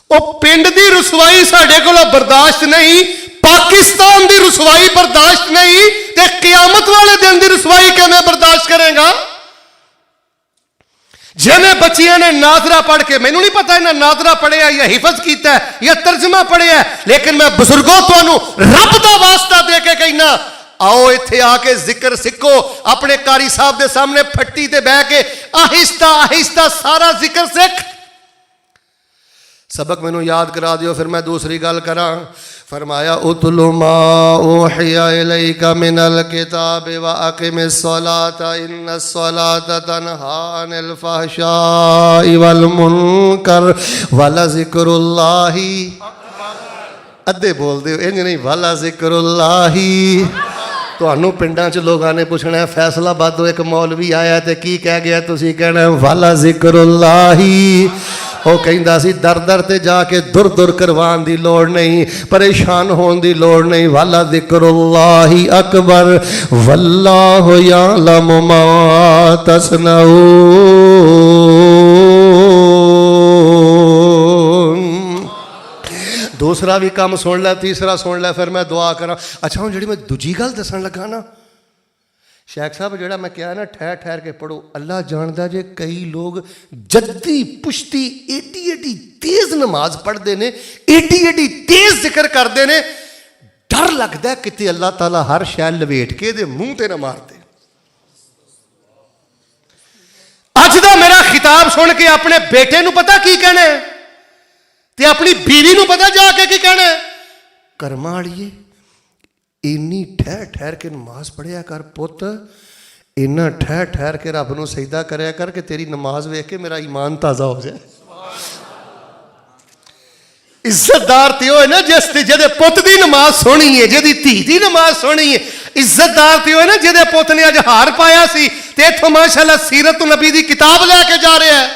وہ پنڈ دی رسوائی ساڈے کولوں برداشت نہیں, پاکستان دی رسوائی برداشت نہیں, تے قیامت والے دن دی رسوائی کیویں برداشت کرے گا؟ جنہیں بچیاں نے ناظرہ پڑھ کے, مینوں نہیں پتا انہیں ناظرہ پڑھیا یا حفظ کیتا ہے یا ترجمہ پڑھیا ہے, لیکن میں بزرگوں تانوں رب دا واسطہ دے کے کہنا, آؤ ایتھے آ کے ذکر سکھو, اپنے قاری صاحب دے سامنے پھٹی تے بہ کے آہستہ آہستہ سارا ذکر سکھ. سبق مینوں یاد کرا دیو, پھر میں دوسری گل کراں. فرمایا اتل ما اوحی الیک من الکتاب واقم الصلاۃ ان الصلاۃ تنہی عن الفحشاء والمنکر ولذکر اللہ ادھے بول دیو انج نہیں, ولذکر اللہ. تہانوں پنڈاں چ لوگاں نے پوچھنا ہے فیصلہ آبادوں ایک مولوی آیا تے کی کہہ گیا, تسی کہنا ولذکر اللہ. وہ کہندا سی در در تے جا کے در در کروان دی لوڑ نہیں, پریشان ہون دی لوڑ نہیں. والا ذکر اللہ اکبر واللہ یعلم ما تصنعون. دوسرا بھی کام سن لے, تیسرا سن لے, پھر میں دعا کراں. اچھا ہوں جڑی میں دوجی گل دسن لگا نا, شیخ صاحب جڑا میں کہا نا ٹھہر ٹھہر کے پڑھو, اللہ جاندا جے کئی لوگ جدی پشتی ایڈی ایڈی تیز نماز پڑھتے ہیں, ایڈی ایڈی تیز ذکر کرتے ہیں, ڈر لگتا ہے کتے اللہ تعالیٰ ہر شے لویٹ کے دے منہ تے نہ مار دے. اج دا میرا خطاب سن کے اپنے بیٹے نو پتہ کی کہنا ہے تے اپنی بیوی نو پتہ جا کے کی کہنا ہے, کرما والیے اینی ٹھہر ٹھہر کے نماز پڑھیا کر پت, اینا ٹھہر ٹھہر کے رب نو سجدہ کریا کر کہ تیری نماز ویکھ کے میرا ایمان تازہ ہو جائے. عزت دار تے ہوئے نا جس جدے پت دی نماز سونی ہے, جدی دھی دی نماز سونی ہے. عزت دار تے ہوئے نا جدے پت نے اج ہار پایا سی تے اتھوں ماشاءاللہ سیرت نبی دی کتاب لے کے جا رہا ہے.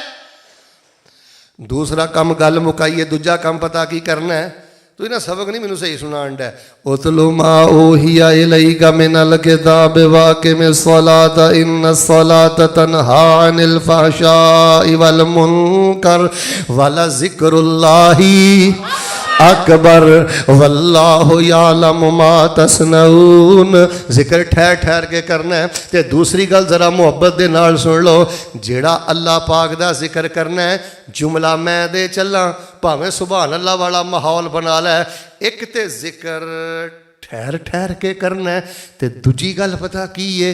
دوسرا کام گل مکائیے, دوجا کام پتہ کی کرنا ہے, تو انہیں سبق نہیں مینوں صحیح سنان ڈے. اتلو ما اوحی الیک من الکتاب واقم الصلاۃ ان الصلاۃ تنہی عن الفحشاء والمنکر ولذکر اللہ اکبر واللہ یعلم ما تصنعون. ذکر ٹھہر ٹھہر کے کرنا ہے. تے دوسری گل ذرا محبت دے نال سن لو, جیڑا اللہ پاک دا ذکر کرنا ہے جملہ میں دے چلاں بھاویں سبحان اللہ والا ماحول بنا لے, ایک تے ذکر ٹھہر ٹھہر کے کرنا ہے, تے دوجی گل پتہ کی ہے,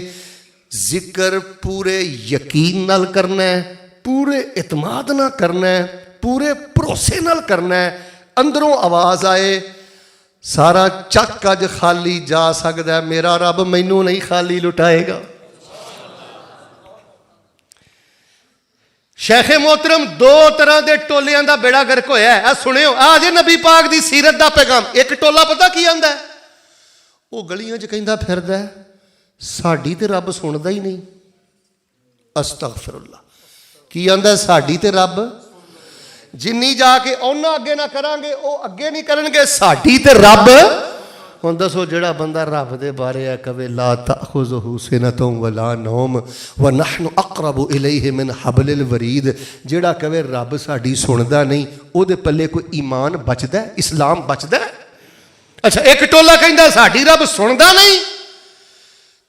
ذکر پورے یقین نال کرنا ہے, پورے اعتماد نال کرنا ہے, پورے بھروسے نال کرنا ہے. اندروں آواز آئے سارا چک اج خالی جا سکتا ہے, میرا رب مینوں نہیں خالی لٹائے گا. شیخ محترم دو طرح دے ٹولیاں دا بیڑا گرک ہویا ہے. سنیو آج نبی پاک دی سیرت دا پیغام. ایک ٹولا پتہ کی آندا ہے, وہ گلیاں چ کہندا پھردا ہے ساڈی تے رب سندا ہی نہیں. استغفر اللہ. کی آندا ساڈی تے رب جنی جا کے اونا اگے نہ کران گے او اگے نہیں کرن گے, ساڈی تے رب. ہن دسو جڑا بندہ رب دے بارے ہے کہے لا تاخذہ سنۃ ولا نوم ونحن اقرب الیہ من حبل الورید, جڑا کہے رب ساڈی سندا نہیں, او دے پلے کوئی ایمان بچدا ہے, اسلام بچدا ہے؟ اچھا ایک ٹولا کہندا ساڈی رب سندا نہیں,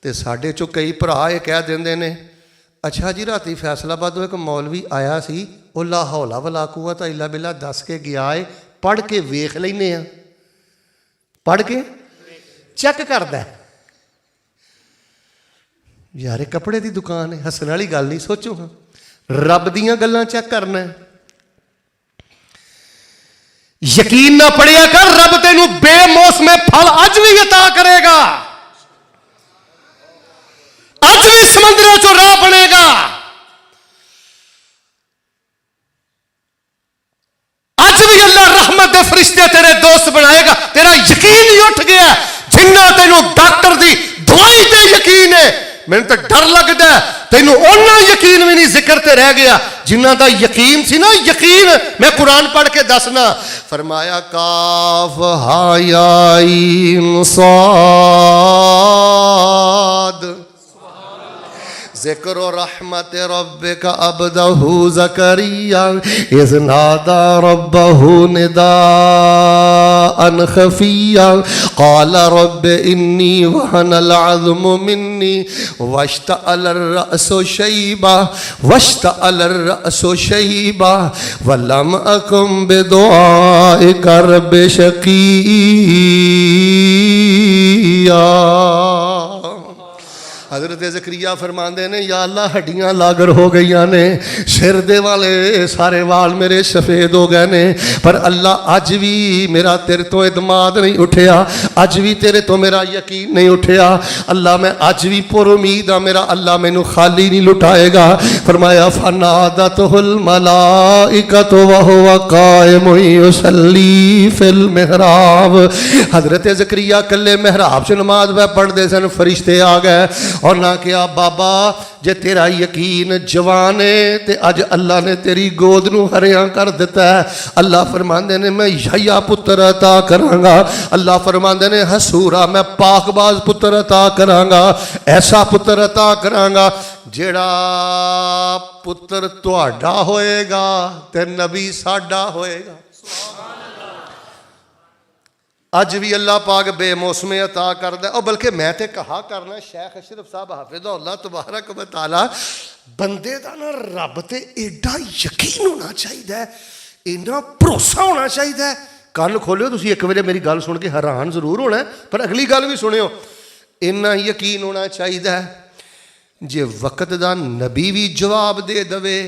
تے ساڈے چوں کئی بھرا یہ کہہ دیندے نے اچھا جی راتی فیصلہ آبادوں ایک مولوی آیا سی, وہ لا حول ولا قوت الا باللہ دس کے گیا ہے, پڑھ کے ویکھ لینے ہیں, پڑھ کے چیک کردا ہے. یار کپڑے دی دکان ہے, ہسن والی گل نہیں, سوچو ہاں رب دیاں گلاں چیک کرنا ہے. یقین نہ پڑھیا کر, رب تینوں بے موسم پھل اج بھی عطا کرے گا, اج بھی سمندروں چوں راہ بنے گا, اج بھی اللہ رحمت دے فرشتے تیرے دوست بنائے گا. تیرا یقین ہی اٹھ گیا, جنہ تینوں ڈاکٹر دی دوائی تے یقین ہے, میں تو ڈر لگتا ہے تینوں اونا یقین بھی نہیں ذکر تے رہ گیا جنہ دا یقین سی نا. یقین میں قرآن پڑھ کے دسنا, فرمایا کاف ہا یا عین صاد ذکر رحمت ربک عبدہ زکریا اذ نادى ربه نداء خفيا قال رب إني وهن العظم مني واشتعل الرأس شيبا ولم أكن بدعائك رب شقيا. حضرت زکریا فرماندے نے یا اللہ ہڈیاں لاگر ہو گئیاں نے, سر دے والے سارے وال میرے سفید ہو گئے نے, پر اللہ اج بھی میرا تیرے تو اعتماد نہیں اٹھیا, اج بھی تیرے تو میرا یقین نہیں اٹھیا. اللہ میں اج بھی پر امید ہاں, میرا اللہ مینوں خالی نہیں لٹائے گا. فرمایا فنادته الملائکۃ وهو قائم یصلی فی المحراب. حضرت زکریا کلے محراب سے نماز پڑھتے سن, فرشتے آ گئے اور نہ کیا بابا جے تیرا یقین جوان ہے تے اج اللہ نے تیری گود نو ہریاں کر دیتا ہے. اللہ فرماندے نے میں یحییٰ پتر عطا کراں گا. اللہ فرماندے نے حسورا میں پاک باز پتر عطا کراں گا, ایسا پتر عطا کراں گا جیڑا پتر تہاڈا ہوئے گا تے نبی ساڈا ہوئے گا. اج بھی اللہ پاک بے موسم عطا کردا ہے. اور بلکہ میں تے کہا کرنا شیخ اشرف صاحب حافظہ اللہ تبارک و تعالی بندے دا نا رب تے ایڈا یقین ہونا چاہیے, اینا بھروسہ ہونا چاہیے. کان کھولیو تسی ایک ویلے میری گل سن کے حیران ضرور ہونا ہے, پر اگلی گل بھی سنیو. اینا یقین ہونا چاہیے جے وقت دا نبی بھی جواب دے دوے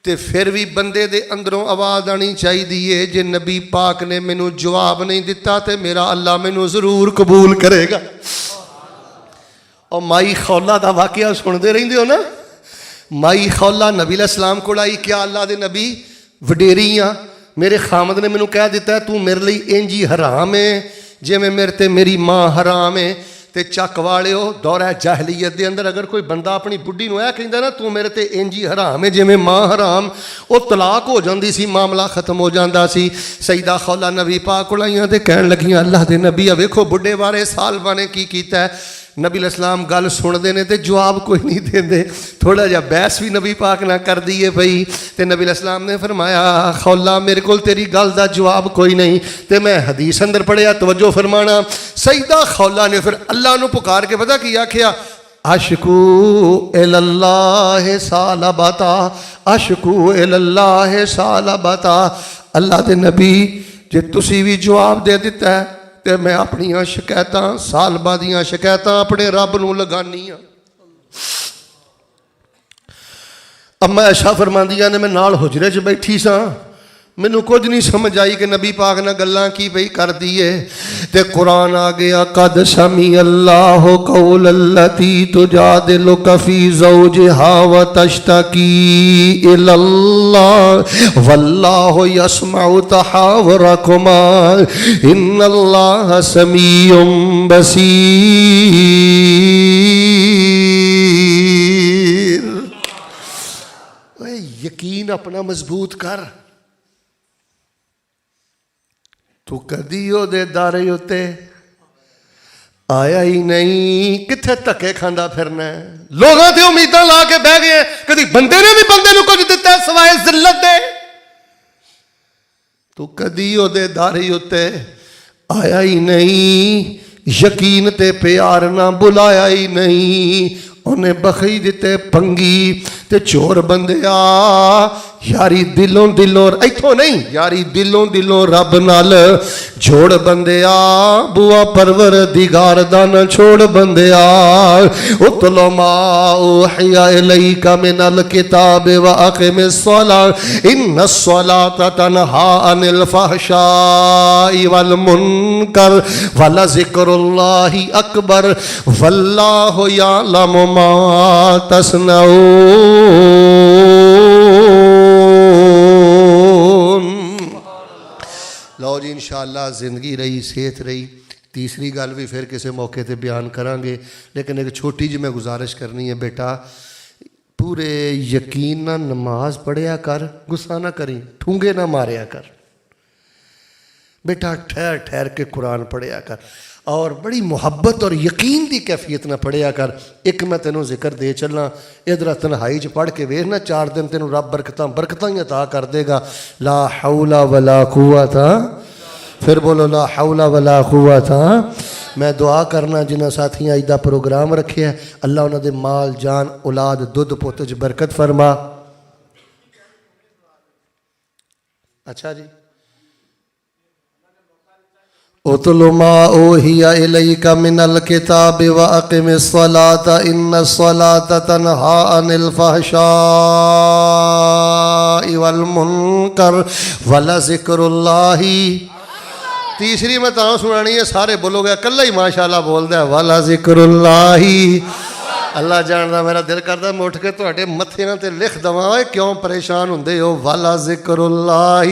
تے پھر بھی بندے دے اندروں آواز آنی چاہیے جے نبی پاک نے مینوں جواب نہیں دیتا تے میرا اللہ مینوں ضرور قبول کرے گا. اور مائی خولہ دا واقعہ سندے رہندے ہو نا, مائی خولہ نبی علیہ السلام کو آئی, کیا اللہ دے نبی وڈیری ہاں, میرے خامد نے مینوں کہہ دیتا ہے تو میرے لئی انجی حرام ہے جے میں میرے تے میری ماں حرام ہے. تے چک والےو دورہ جاہلیت دے اندر اگر کوئی بندہ اپنی بڈھی نو اے کہندا نا تو میرے تے انجی حرام ہے جویں ماں حرام, او طلاق ہو جاندی سی, معاملہ ختم ہو جاندا سی. سیدہ خولہ نبی پاک کول آئیاں تے کہن لگیاں اللہ دے نبی ویکھو بڈھے بارے سال بانے کی کیتا ہے. نبی علیہ السلام گل سندے نے تے جواب کوئی نہیں دیندے, تھوڑا جا بحث بھی نبی پاک نہ کر دیے پئی. تے نبی علیہ السلام نے فرمایا خولہ میرے کول تیری گل دا جواب کوئی نہیں. تے میں حدیث اندر پڑھیا, توجہ فرمانا. سیدہ خولہ نے پھر اللہ نو پکار کے پتہ کی آکھیا, اشکو اللہ سالبتا, اشکو اللہ سالبتا. اللہ دے نبی جے تسی بھی جواب دے دیتا ہے تے میں اپنی شکایتاں سالبہ دیاں شکایتاں اپنے رب نو لگانی ہاں. اما عائشہ فرماندیاں نے میں نال حجرے چ بیٹھی ساں, مینوں کچھ نہیں سمجھ آئی کہ نبی پاک نے گلاں کی پئی کر دیے. تے قرآن آ گیا قد سمع اللہ قول التی تجادلک فی زوجہا وتشتکی الی اللہ واللہ یسمع تحاورکما ان اللہ سمیع بصیر. یقین اپنا مضبوط کر. تو کدی او دے دارے ہوتے آیا ہی نہیں, کتھے تکے کھاندا پھرنا ہے. لوگاں تے امیداں لا کے بہ گئے, کدی بندے نے بھی بندے نو کچھ دتا ہے سوائے ذلت دے. تو کدی او دے دارے ہوتے آیا ہی نہیں, یقین تے پیار نہ بلایا ہی نہیں, انہیں بخی دیتے پنگی. تے چور بندے یاری دلوں ایتھوں نہیں, یاری دلوں رب نال جوڑ بندے بوا پروردگار دا نہ چھوڑ بندے اتلو ما اوحی الیک من الکتاب واقم الصلاۃ ان الصلاۃ تنہی عن الفحشاء والمنکر ولذکر اللہ اکبر واللہ یعلم ما تصنعون. لو جی انشاءاللہ زندگی رہی, صحت رہی. تیسری گل بھی پھر کسی موقع تے بیان کریں گے, لیکن ایک چھوٹی جی میں گزارش کرنی ہے. بیٹا پورے یقین نہ نماز پڑھیا کر, غصہ نہ کریں, ٹھونگے نہ ماریا کر. بیٹا ٹھہر ٹھہر کے قرآن پڑھیا کر. اور بڑی محبت اور یقین دی کیفیت نہ پڑھیا کر. ایک میں تینوں ذکر دے چلنا, ادھر تنہائی پڑھ کے ویکھنا 4 دن تینوں رب برکتاں ہی عطا کر دے گا. لا حول ولا قوت, پھر بولو لا حول ولا قوت. میں دعا کرنا جنہاں ساتھیاں اج دا پروگرام رکھیا ہے, اللہ انہاں دے مال جان اولاد دودھ پوت وچ برکت فرما. اچھا جی, اتل ما اوحی الیک من الکتاب واقم الصلاۃ ان الصلاۃ تنہی عن الفحشاء والمنکر ولذکر اللہ. تیسری میں تاں سنانی ہے, سارے بولو گے, کلہ ہی ماشاءاللہ بول دے ولذکر اللہ. اللہ جاندا میرا دل کردا میں اٹھ کے تہاڈے متھے نہ تے لکھ دواں, کیوں پریشان ہوندے ہو. ولذکر اللہ,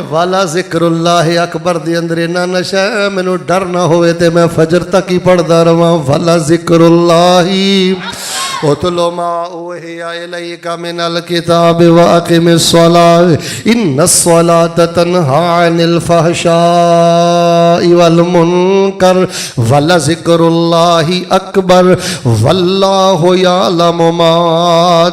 والا ذکر اللہ اکبر دی اندر نہ نشا ہے, مینوں ڈر نہ ہوئے تے میں فجر تک ہی پڑھدا رہواں. والا ذکر اللہ, اتل ما اوحی الیک من الکتاب واقم الصلاۃ ان الصلاۃ تنہی عن الفحشاء والمنکر ولذکر اللہ اکبر واللہ یعلم ما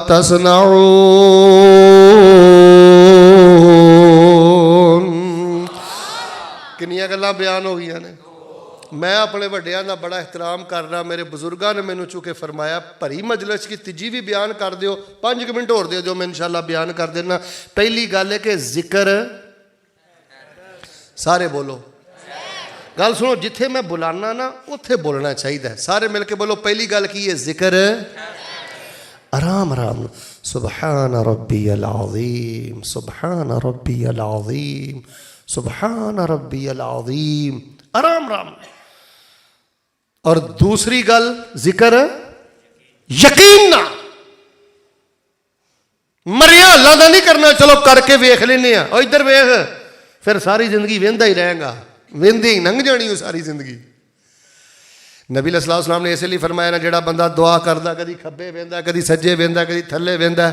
تصنعون. کنیاں گلاں بیان ہو گئی نے. میں اپنے وڈیاں دا بڑا احترام کر رہا, میرے بزرگاں نے مینوں چونکہ فرمایا بھری مجلس کی تیجی بھی بیان کر دیو, 5 منٹ اور دے دیو, میں انشاءاللہ بیان کر دینا. پہلی گل ہے کہ ذکر, سارے بولو گل سنو, جتھے میں بلانا نا اتھے بولنا چاہیے. سارے مل کے بولو, پہلی گل کی ہے ذکر. آرام آرام, سبحان ربی العظیم, سبحان ربی العظیم, سبحان ربی العظیم, آرام آرام. اور دوسری گل ذکر یقین نہ, مریا اللہ دا نہیں کرنا, چلو کر کے ویکھ لینے ہیں, اور ادھر ویکھ, پھر ساری زندگی ویندا ہی رہے گا, ویندی ہی لنگ جانی ہو ساری زندگی. نبی علیہ السلام نے اس لیے فرمایا نا, جڑا بندہ دعا کردا کدی کھبے ویندا کدی سجے ویندا کدی تھلے ویندا,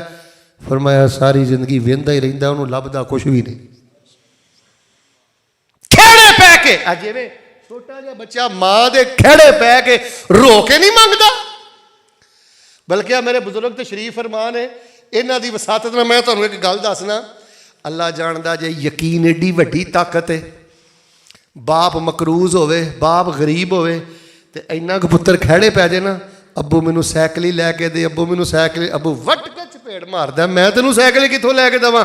فرمایا ساری زندگی ویندا ہی رہندا, انہوں لبدا کچھ بھی نہیں. کھیڑے پہ کے اجے چھوٹا جہا بچہ ماں دے کھیڑے پہ کے رو کے نہیں مانگدا, بلکہ میرے بزرگ تشریف فرمان ہے, انہاں دی وساطت میں تانوں ایک گل دسنا. اللہ جاندا جے یقین ایڈی وڈی طاقت ہے, باپ مقروض ہوئے, باپ غریب ہوئے, تے اینا کو پتر کھیڑے پہ جائے نا, ابو مینوں سائیکل ہی لے کے دے, ابو مینوں سائیکل, ابو وٹ کے چپیڑ ماردا, میں تینوں سائیکل کتھوں لے کے دواں.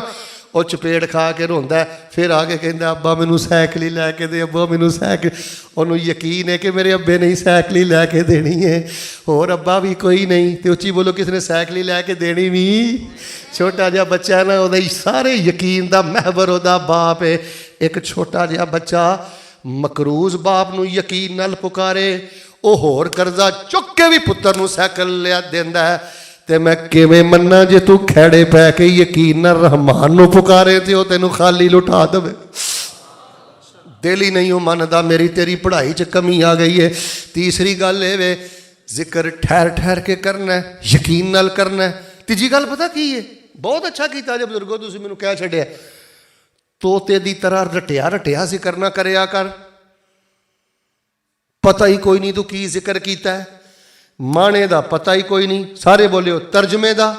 وہ چپیڑ کھا کے روندا ہے, پھر آ کے کہندا ابا مینوں سائیکل ہی لے کے دے, ابا مینوں سائیکل. انہوں یقین ہے کہ میرے ابے نے ہی سائیکل ہی لے کے دینی ہے, اور ابا بھی کوئی نہیں. تے اچھی بولو, کس نے سائیکل ہی لے کے دینی بھی. چھوٹا جہا بچہ ہے نا, وہ سارے یقین دا محور وہ باپ ہے. ایک چھوٹا جہا بچہ مقروض باپ نو یقین نال پکارے, وہ ہور قرضہ چک کے بھی پتر نو سائیکل لیا دیندا ہے. تے میں کیویں مننا جے تو کھڑے پہ کے یقین نال رحمان نو پکارے تے او تینوں خالی لٹا دے. دل ہی نہیں مندا, میری تیری پڑھائی چ کمی آ گئی ہے. تیسری گل اے وے, ذکر ٹھہر ٹھہر کے کرنا ہے, یقین نال کرنا ہے. تیجی گل پتہ کی ہے, بہت اچھا کیتا جے بزرگو تسی مینوں کہہ چھڈیا, توتے دی طرح رٹیا رٹیا ذکر نہ کریا کر. پتہ ہی کوئی نہیں تو کی ذکر کیتا ہے, مانے دا پتہ ہی کوئی نہیں. سارے بولیو ترجمے دا,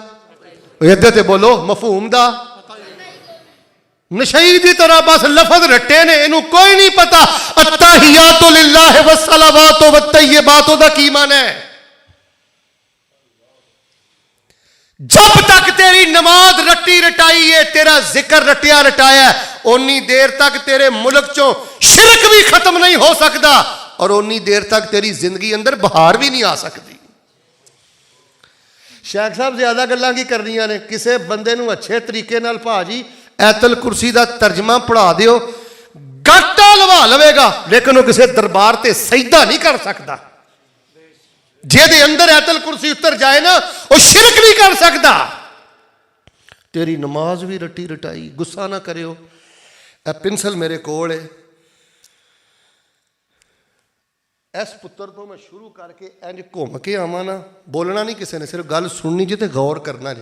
ادھر تے بولو مفہوم دا. نشئی دی طرح بس لفظ رٹے نے, انہوں کوئی نہیں پتا التحیات للہ والصلوات والطیبات دا کی معنی ہے. جب تک تیری نماز رٹی رٹائی ہے, تیرا ذکر رٹیا رٹایا ہے, اونی دیر تک تیرے ملک چوں شرک بھی ختم نہیں ہو سکتا, اور اونی دیر تک تیری زندگی اندر بہار بھی نہیں آ سکتی. شیخ صاحب زیادہ گلاں کی کرنیاں نے, کسے بندے نو اچھے طریقے نال بھاجی ایت الکرسی دا ترجمہ پڑھا دیو, گٹا لوا لوے گا, لیکن وہ کسے دربار تے سجدہ نہیں کر سکتا. جے دے اندر ایت الکرسی اتر جائے نا, وہ شرک نہیں کر سکتا. تیری نماز بھی رٹی رٹائی. غصہ نہ کریو, اے پنسل میرے کول ہے, اس پتر تو میں شروع کر کے انج گھوم کے آواں نا, بولنا نہیں کسی نے, صرف گل سننی جی تے غور کرنا جی.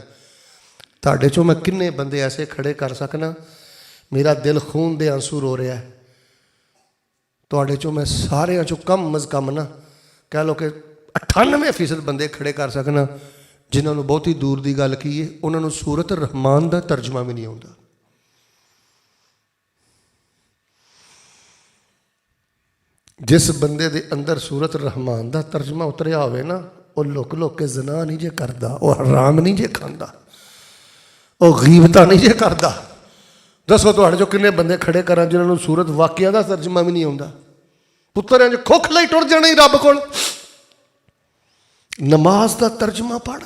تہاڈے چوں میں کنے بندے ایسے کھڑے کر سکنا, میرا دل خون دے آنسو رو رہا ہے, ਤੁਹਾਡੇ ਚੋਂ ਮੈਂ ਸਾਰਿਆਂ ਚੋਂ ਕਮ ਅਜ਼ ਕਮ ਨਾ ਕਹਿ ਲਓ ਕਿ 98% ਬੰਦੇ ਖੜੇ ਕਰ ਸਕਣਾ ਜਿਨ੍ਹਾਂ ਨੂੰ ਬਹੁਤੀ ਦੂਰ ਦੀ ਗੱਲ ਕੀ ਹੈ, ਉਹਨਾਂ ਨੂੰ ਸੂਰਤ ਰਹਿਮਾਨ ਦਾ ਤਰਜਮਾ ਵੀ ਨਹੀਂ ਆਉਂਦਾ। ਜਿਸ ਬੰਦੇ ਦੇ ਅੰਦਰ ਸੂਰਤ ਰਹਿਮਾਨ ਦਾ ਤਰਜਮਾ ਉਤਰਿਆ ਹੋਵੇ ਨਾ, ਉਹ ਲੁਕ ਲੁਕ ਕੇ ਜ਼ਨਾ ਨਹੀਂ ਜੇ ਕਰਦਾ, ਉਹ ਹਰਾਮ ਨਹੀਂ ਜੇ ਖਾਂਦਾ, ਉਹ ਗੀਬਤਾਂ ਨਹੀਂ ਜੇ ਕਰਦਾ। ਦੱਸੋ ਤੁਹਾਡੇ ਚੋਂ ਕਿੰਨੇ ਬੰਦੇ ਖੜੇ ਕਰਾਂ ਜਿਨ੍ਹਾਂ ਨੂੰ ਸੂਰਤ ਵਾਕਿਆ ਦਾ ਤਰਜਮਾ ਵੀ ਨਹੀਂ ਆਉਂਦਾ। ਪੁੱਤਰ ਇੰਜ ਖੁੱਖ ਲਈ ਟੁਰ ਜਾਣਾ ਹੀ ਰੱਬ ਕੋਲ। ਨਮਾਜ਼ ਦਾ ਤਰਜਮਾ ਪੜ੍ਹ,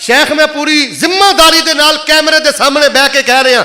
ਸ਼ੇਖ ਮੈਂ ਪੂਰੀ ਜ਼ਿੰਮੇਦਾਰੀ ਦੇ ਨਾਲ ਕੈਮਰੇ ਦੇ ਸਾਹਮਣੇ ਬਹਿ ਕੇ ਕਹਿ ਰਿਹਾ,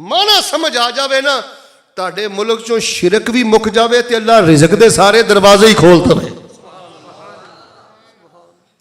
ਮਾਨਾ ਸਮਝ ਆ ਜਾਵੇ ਨਾ, ਤੁਹਾਡੇ ਮੁਲਕ ਚੋਂ ਸ਼ਿਰਕ ਵੀ ਮੁੱਕ ਜਾਵੇ ਤੇ ਅੱਲਾਹ ਰਿਜ਼ਕ ਦੇ ਸਾਰੇ ਦਰਵਾਜ਼ੇ ਹੀ ਖੋਲ ਦੇਵੇ।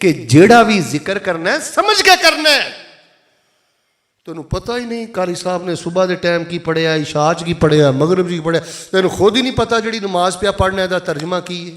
ਕਿ ਜਿਹੜਾ ਵੀ ਜ਼ਿਕਰ ਕਰਨਾ ਹੈ ਸਮਝ ਕੇ ਕਰਨਾ ਹੈ। ਤੈਨੂੰ ਪਤਾ ਹੀ ਨਹੀਂ ਕਾਰੀ ਸਾਹਿਬ ਨੇ ਸੁਬਹ ਦੇ ਟਾਈਮ ਕੀ ਪੜ੍ਹਿਆ, ਇਸ਼ਾ 'ਚ ਕੀ ਪੜ੍ਹਿਆ, ਮਗਰਬ 'ਚ ਕੀ ਪੜ੍ਹਿਆ, ਤੈਨੂੰ ਖੁਦ ਹੀ ਨਹੀਂ ਪਤਾ ਜਿਹੜੀ ਨਮਾਜ਼ ਪਿਆ ਪੜ੍ਹਨਾ ਇਹਦਾ ਤਰਜਮਾ ਕੀ ਹੈ।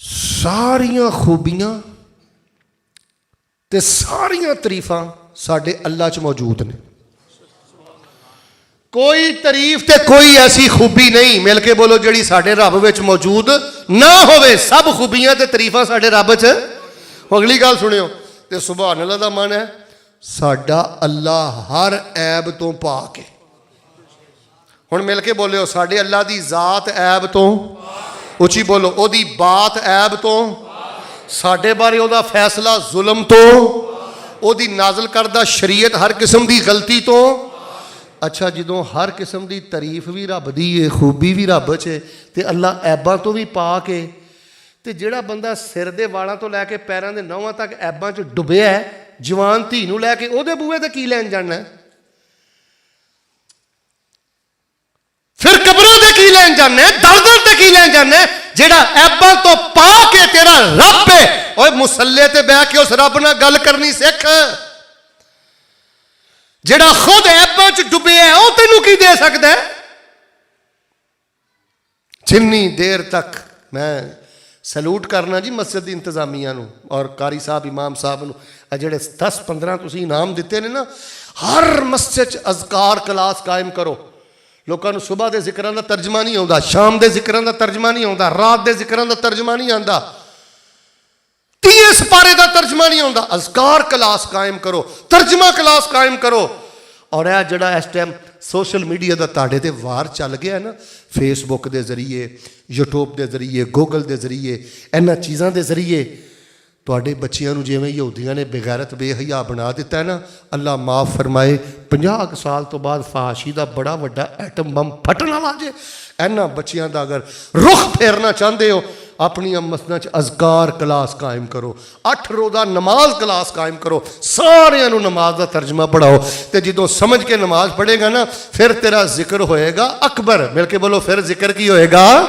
ਸਾਰੀਆਂ ਖੂਬੀਆਂ ਤੇ ਸਾਰੀਆਂ ਤਾਰੀਫਾਂ ਸਾਡੇ ਅੱਲਾਹ 'ਚ ਮੌਜੂਦ ਨੇ। ਕੋਈ ਤਾਰੀਫ ਤੇ ਕੋਈ ਐਸੀ ਖੂਬੀ ਨਹੀਂ, ਮਿਲ ਕੇ ਬੋਲੋ, ਜਿਹੜੀ ਸਾਡੇ ਰੱਬ ਵਿੱਚ ਮੌਜੂਦ ਨਾ ਹੋਵੇ। ਸਭ ਖੂਬੀਆਂ ਤੇ ਤਾਰੀਫਾਂ ਸਾਡੇ ਰੱਬ 'ਚ। ਅਗਲੀ ਗੱਲ ਸੁਣਿਓ, ਤੇ ਸੁਭਾਨ ਅੱਲਾਹ ਦਾ ਮਾਨਾ ਹੈ ਸਾਡਾ ਅੱਲਾਹ ਹਰ ਐਬ ਤੋਂ ਪਾਕ ਹੈ। ਹੁਣ ਮਿਲ ਕੇ ਬੋਲਿਓ, ਸਾਡੇ ਅੱਲਾਹ ਦੀ ਜ਼ਾਤ ਐਬ ਤੋਂ, ਉੱਚੀ ਬੋਲੋ, ਉਹਦੀ ਬਾਤ ਐਬ ਤੋਂ, ਸਾਡੇ ਬਾਰੇ ਉਹਦਾ ਫੈਸਲਾ ਜ਼ੁਲਮ ਤੋਂ, ਉਹਦੀ ਨਾਜ਼ਲ ਕਰਦਾ ਸ਼ਰੀਅਤ ਹਰ ਕਿਸਮ ਦੀ ਗਲਤੀ ਤੋਂ। ਅੱਛਾ, ਜਦੋਂ ਹਰ ਕਿਸਮ ਦੀ ਤਾਰੀਫ ਵੀ ਰੱਬ ਦੀ ਹੈ, ਖੂਬੀ ਵੀ ਰੱਬ 'ਚ ਹੈ, ਤੇ ਅੱਲਾਹ ਐਬਾਂ ਤੋਂ ਵੀ ਪਾਕ ਹੈ, ਤੇ ਜਿਹੜਾ ਬੰਦਾ ਸਿਰ ਦੇ ਵਾਲਾਂ ਤੋਂ ਲੈ ਕੇ ਪੈਰਾਂ ਦੇ ਨਹੁੰਆਂ ਤੱਕ ਐਬਾਂ 'ਚ ਡੁੱਬਿਆ ਹੈ, ਜਵਾਨ ਧੀ ਨੂੰ ਲੈ ਕੇ ਉਹਦੇ ਬੂਹੇ ਤੇ ਕੀ ਲੈਣ ਜਾਣਾ? ਫਿਰ ਕਬਰਾਂ ਤੇ ਕੀ ਲੈਣ ਜਾਣਾ? ਦਲਦਲ ਤੇ ਕੀ ਲੈਣ ਜਾਣਾ? ਜਿਹੜਾ ਐਬਾਂ ਤੋਂ ਪਾ ਕੇ ਤੇਰਾ ਰੱਬ ਹੈ, ਓਏ ਮੁਸੱਲੇ ਤੇ ਬਹਿ ਕੇ ਉਸ ਰੱਬ ਨਾਲ ਗੱਲ ਕਰਨੀ ਸਿੱਖ। ਜਿਹੜਾ ਖੁਦ ਐਬਾਂ 'ਚ ਡੁੱਬਿਆ ਉਹ ਤੈਨੂੰ ਕੀ ਦੇ ਸਕਦਾ ਹੈ? ਜਿੰਨੀ ਦੇਰ ਤੱਕ ਮੈਂ ਸਲੂਟ ਕਰਨਾ ਜੀ ਮਸਜਿਦ ਦੀ ਇੰਤਜ਼ਾਮੀਆ ਨੂੰ ਔਰ ਕਾਰੀ ਸਾਹਿਬ, ਇਮਾਮ ਸਾਹਿਬ ਨੂੰ, ਜਿਹੜੇ 10-15 ਤੁਸੀਂ ਇਨਾਮ ਦਿੱਤੇ ਨੇ ਨਾ, ਹਰ ਮਸਜਿਦ 'ਚ ਅਜ਼ਕਾਰ ਕਲਾਸ ਕਾਇਮ ਕਰੋ। ਲੋਕਾਂ ਨੂੰ ਸੁਬਹ ਦੇ ਜ਼ਿਕਰਾਂ ਦਾ ਤਰਜਮਾ ਨਹੀਂ ਆਉਂਦਾ, ਸ਼ਾਮ ਦੇ ਜ਼ਿਕਰਾਂ ਦਾ ਤਰਜਮਾ ਨਹੀਂ ਆਉਂਦਾ, ਰਾਤ ਦੇ ਜ਼ਿਕਰਾਂ ਦਾ ਤਰਜਮਾ ਨਹੀਂ ਆਉਂਦਾ, 30 ਸਪਾਰੇ ਦਾ ਤਰਜਮਾ ਨਹੀਂ ਆਉਂਦਾ। ਅਜ਼ਕਾਰ ਕਲਾਸ ਕਾਇਮ ਕਰੋ, ਤਰਜਮਾ ਕਲਾਸ ਕਾਇਮ ਕਰੋ। ਔਰ ਇਹ ਜਿਹੜਾ ਇਸ ਟਾਈਮ ਸੋਸ਼ਲ ਮੀਡੀਆ ਦਾ ਤੁਹਾਡੇ ਤੇ ਵਾਰ ਚੱਲ ਗਿਆ ਨਾ, ਫੇਸਬੁੱਕ ਦੇ ਜ਼ਰੀਏ, ਯੂਟਿਊਬ ਦੇ ਜ਼ਰੀਏ, ਗੂਗਲ ਦੇ ਜ਼ਰੀਏ, ਇਹਨਾਂ ਚੀਜ਼ਾਂ ਦੇ ਜ਼ਰੀਏ ਤੁਹਾਡੇ ਬੱਚਿਆਂ ਨੂੰ ਜਿਵੇਂ ਯਹੂਦੀਆਂ ਨੇ ਬੇਗੈਰਤ ਬੇਹਯਾ ਬਣਾ ਦਿੱਤਾ ਹੈ ਨਾ, ਅੱਲਾ ਮਾਫ ਫਰਮਾਏ, 50 ਸਾਲ ਤੋਂ ਬਾਅਦ ਫਾਸ਼ੀ ਦਾ ਬੜਾ ਵੱਡਾ ਐਟਮ ਬੰਬ ਫਟਣ ਵਾਲਾ ਜੇ। ਇਹਨਾਂ ਬੱਚਿਆਂ ਦਾ ਅਗਰ ਰੁਖ ਫੇਰਨਾ ਚਾਹੁੰਦੇ ਹੋ, ਆਪਣੀਆਂ ਮਸਜਿਦਾਂ 'ਚ ਅਜ਼ਕਾਰ ਕਲਾਸ ਕਾਇਮ ਕਰੋ, 8 ਰੋਜ਼ਾ ਨਮਾਜ਼ ਕਲਾਸ ਕਾਇਮ ਕਰੋ, ਸਾਰਿਆਂ ਨੂੰ ਨਮਾਜ਼ ਦਾ ਤਰਜਮਾ ਪੜਾਓ। ਤੇ ਜਦੋਂ ਸਮਝ ਕੇ ਨਮਾਜ਼ ਪੜ੍ਹੇਗਾ ਨਾ, ਫਿਰ ਤੇਰਾ ਜ਼ਿਕਰ ਹੋਏਗਾ ਅਕਬਰ। ਮਿਲ ਕੇ ਬੋਲੋ, ਫਿਰ ਜ਼ਿਕਰ ਕੀ ਹੋਏਗਾ?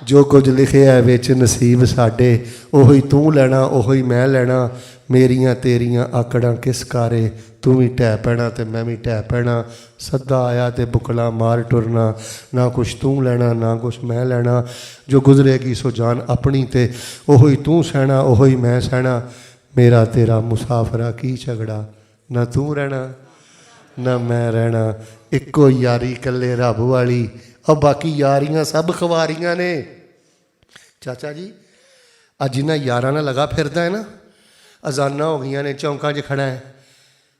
ਜੋ ਕੁਝ ਲਿਖਿਆ ਹੈ ਵਿੱਚ ਨਸੀਬ ਸਾਡੇ, ਉਹੀ ਤੂੰ ਲੈਣਾ ਉਹੀ ਮੈਂ ਲੈਣਾ। ਮੇਰੀਆਂ ਤੇਰੀਆਂ ਆਕੜਾਂ ਕਿਸ ਕਾਰੇ, ਤੂੰ ਵੀ ਢਹਿ ਪੈਣਾ ਤੇ ਮੈਂ ਵੀ ਢਹਿ ਪੈਣਾ। ਸੱਦਾ ਆਇਆ ਤੇ ਬੁਕਲਾ ਮਾਰ ਟੁਰਨਾ, ਨਾ ਕੁਛ ਤੂੰ ਲੈਣਾ ਨਾ ਕੁਛ ਮੈਂ ਲੈਣਾ। ਜੋ ਗੁਜ਼ਰੇਗੀ ਸੋ ਜਾਨ ਆਪਣੀ ਤੇ, ਉਹੀ ਤੂੰ ਸਹਿਣਾ ਉਹੀ ਮੈਂ ਸਹਿਣਾ। ਮੇਰਾ ਤੇਰਾ ਮੁਸਾਫਰਾ ਕੀ ਝਗੜਾ, ਨਾ ਤੂੰ ਰਹਿਣਾ ਨਾ ਮੈਂ ਰਹਿਣਾ। ਇੱਕੋ ਯਾਰੀ ਇਕੱਲੇ ਰੱਬ ਵਾਲੀ, ਉਹ ਬਾਕੀ ਯਾਰੀਆਂ ਸਭ ਖਵਾਰੀਆਂ ਨੇ। ਚਾਚਾ ਜੀ ਅੱਜ ਜਿਨ੍ਹਾਂ ਯਾਰਾਂ ਨਾਲ ਲਗਾ ਫਿਰਦਾ ਹੈ ਨਾ, ਅਜ਼ਾਨਾਂ ਹੋ ਗਈਆਂ ਨੇ ਚੌਂਕਾਂ 'ਚ ਖੜਾ ਹੈ,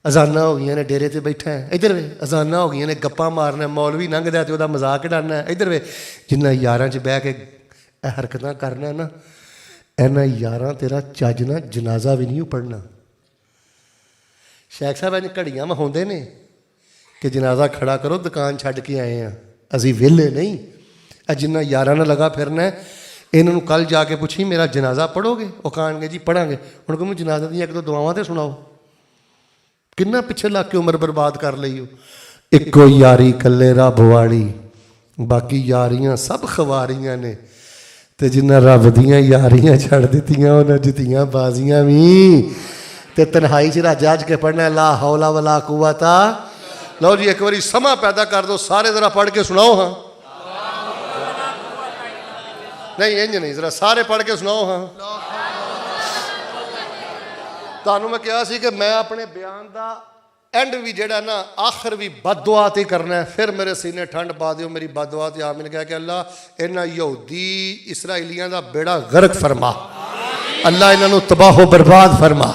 ਅਜ਼ਾਨਾਂ ਹੋ ਗਈਆਂ ਨੇ ਡੇਰੇ 'ਤੇ ਬੈਠਾ ਹੈ, ਇੱਧਰ ਵੇ ਅਜ਼ਾਨਾਂ ਹੋ ਗਈਆਂ ਨੇ ਗੱਪਾਂ ਮਾਰਨਾ, ਮੌਲਵੀ ਲੰਘਦਾ ਤੇ ਉਹਦਾ ਮਜ਼ਾਕ ਉਡਾਉਣਾ, ਇੱਧਰ ਵੇ ਜਿਨ੍ਹਾਂ ਯਾਰਾਂ 'ਚ ਬਹਿ ਕੇ ਇਹ ਹਰਕਤਾਂ ਕਰਨਾ ਨਾ, ਇਹਨਾਂ ਯਾਰਾਂ ਤੇਰਾ ਚੱਜ ਨਾਲ ਜਨਾਜ਼ਾ ਵੀ ਨਹੀਂ ਪੜ੍ਹਨਾ। ਸ਼ੇਖ ਸਾਹਿਬ ਇੰਝ ਘੜੀਆਂ ਵਹਾਉਂਦੇ ਨੇ ਕਿ ਜਨਾਜ਼ਾ ਖੜਾ ਕਰੋ, ਦੁਕਾਨ ਛੱਡ ਕੇ ਆਏ ਹਾਂ, ਅਸੀਂ ਵਿਹਲੇ ਨਹੀਂ। ਇਹ ਜਿੰਨਾ ਯਾਰਾਂ ਨਾਲ ਲਗਾ ਫਿਰਨਾ, ਇਹਨਾਂ ਨੂੰ ਕੱਲ੍ਹ ਜਾ ਕੇ ਪੁੱਛੀ ਮੇਰਾ ਜਨਾਜ਼ਾ ਪੜ੍ਹੋਗੇ, ਉਹ ਕਹਾਂਗੇ ਜੀ ਪੜ੍ਹਾਂਗੇ। ਹੁਣ ਕਹੂੰ ਜਨਾਜ਼ਾ ਦੀਆਂ ਇੱਕ ਦੋ ਦੁਆਵਾਂ ਤੇ ਸੁਣਾਓ। ਕਿੰਨਾ ਪਿੱਛੇ ਲੱਗ ਕੇ ਉਮਰ ਬਰਬਾਦ ਕਰ ਲਈ ਉਹ। ਇੱਕੋ ਯਾਰੀ ਇਕੱਲੇ ਰੱਬ ਵਾਲੀ, ਬਾਕੀ ਯਾਰੀਆਂ ਸਭ ਖਵਾਰੀਆਂ ਨੇ। ਤੇ ਜਿੰਨਾ ਰੱਬ ਦੀਆਂ ਯਾਰੀਆਂ ਛੱਡ ਦਿੱਤੀਆਂ ਉਹਨਾਂ ਜਿੱਤੀਆਂ ਬਾਜ਼ੀਆਂ ਵੀ। ਤੇ ਤਨਹਾਈ 'ਚ ਰਾਜਾ ਅੱਜ ਕੇ ਪੜ੍ਹਨਾ ਲਾ ਹੌਲਾ ਵਲਾ ਕੁਵਤਾ। ਲਓ ਜੀ ਇੱਕ ਵਾਰੀ ਸਮਾਂ ਪੈਦਾ ਕਰ ਦਿਓ, ਸਾਰੇ ਜ਼ਰਾ ਪੜ੍ਹ ਕੇ ਸੁਣਾਓ। ਹਾਂ ਨਹੀਂ ਇੰਝ ਨਹੀਂ, ਜ਼ਰਾ ਸਾਰੇ ਪੜ੍ਹ ਕੇ ਸੁਣਾਓ। ਹਾਂ ਤੁਹਾਨੂੰ ਮੈਂ ਕਿਹਾ ਸੀ ਕਿ ਮੈਂ ਆਪਣੇ ਬਿਆਨ ਦਾ ਐਂਡ ਵੀ ਜਿਹੜਾ ਨਾ ਆਖਰ ਵੀ ਬਦਦੁਆ ਤੇ ਕਰਨਾ। ਫਿਰ ਮੇਰੇ ਸੀਨੇ ਠੰਡ ਪਾ ਦਿਓ, ਮੇਰੀ ਬਦਦੁਆ ਤੇ ਆਮੀਨ ਕਹਿ ਕੇ ਅੱਲਾ ਇਹਨਾਂ ਯਹੂਦੀ ਇਸਰਾਈਲੀਆਂ ਦਾ ਬੇੜਾ ਗਰਕ ਫਰਮਾ, ਅੱਲਾ ਇਹਨਾਂ ਨੂੰ ਤਬਾਹ ਬਰਬਾਦ ਫਰਮਾ,